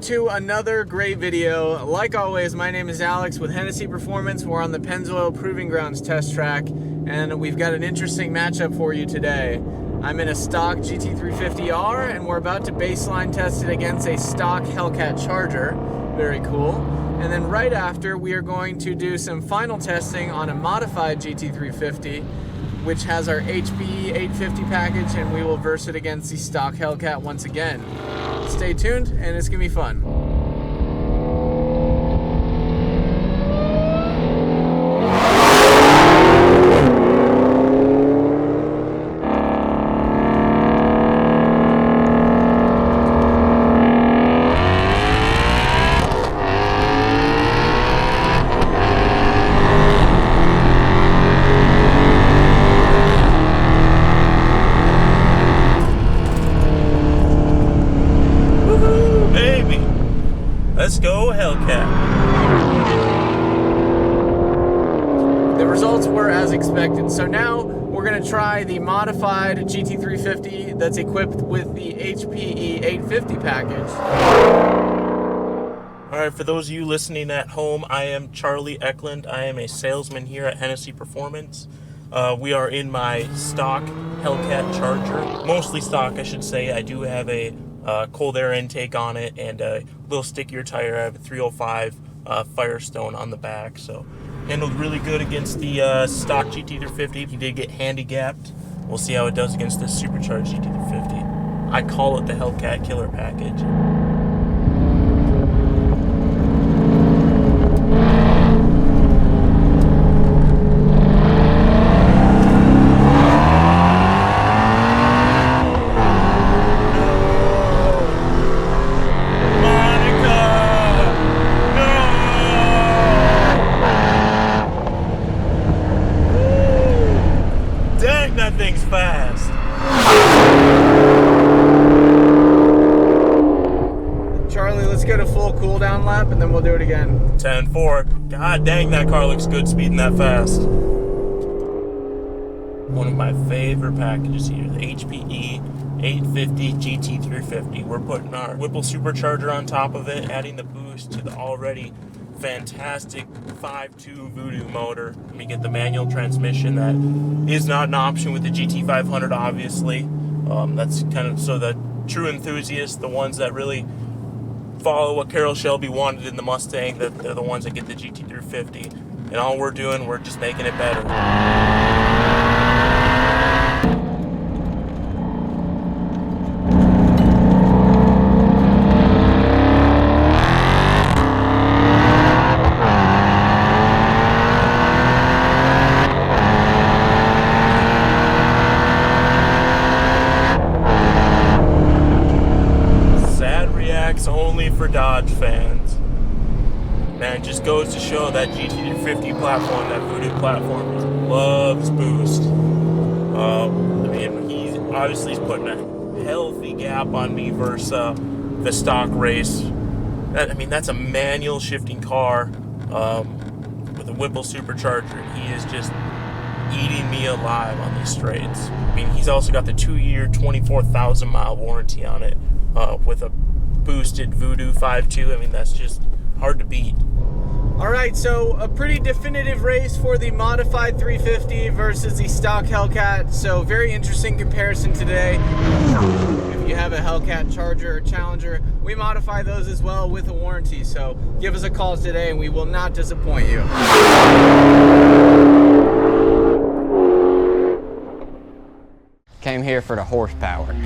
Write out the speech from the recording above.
to another great video. Like always, my name is Alex with Hennessey Performance. We're on the Pennzoil Proving Grounds test track, and we've got an interesting matchup for you today. I'm in a stock GT350R, and we're about to baseline test it against a stock Hellcat Charger. Very cool. And then right after, we are going to do some final testing on a modified GT350, which has our HPE 850 package, and we will verse it against the stock Hellcat once again. Stay tuned, and it's gonna be fun. Let's go, Hellcat. The results were as expected. So now we're going to try the modified GT350 that's equipped with the HPE 850 package. All right, for those of you listening at home, I am Charlie Eklund. I am a salesman here at Hennessey Performance. We are in my stock Hellcat Charger. Mostly stock, I should say. I do have a cold air intake on it and a little stickier tire. I have a 305 Firestone on the back, so handled really good against the stock GT350. He did get handicapped. We'll see how it does against the Supercharged GT350. I call it the Hellcat Killer Package. That thing's fast. Charlie, let's get a full cooldown lap and then we'll do it again. 10-4. God dang, that car looks good speeding that fast. One of my favorite packages here, the HPE 850 GT350. We're putting our Whipple supercharger on top of it, adding the boost to the already fantastic 5.2 Voodoo motor. We get the manual transmission that is not an option with the GT500, obviously. That's kind of so the true enthusiasts, the ones that really follow what Carroll Shelby wanted in the Mustang, that they're the ones that get the GT350. And all we're doing, we're just making it better. Only for Dodge fans. Man, it just goes to show that GT350 platform, that Voodoo platform, loves boost. I mean, he's putting a healthy gap on me versus the stock race. I mean, that's a manual shifting car with a Whipple supercharger. He is just eating me alive on these straights. I mean, he's also got the 2-year, 24,000 mile warranty on it with a boosted Voodoo 5.2. I mean, that's just hard to beat. All right, so a pretty definitive race for the modified 350 versus the stock Hellcat. So very interesting comparison today. If you have a Hellcat Charger or Challenger, we modify those as well with a warranty. So give us a call today and we will not disappoint you. Came here for the horsepower.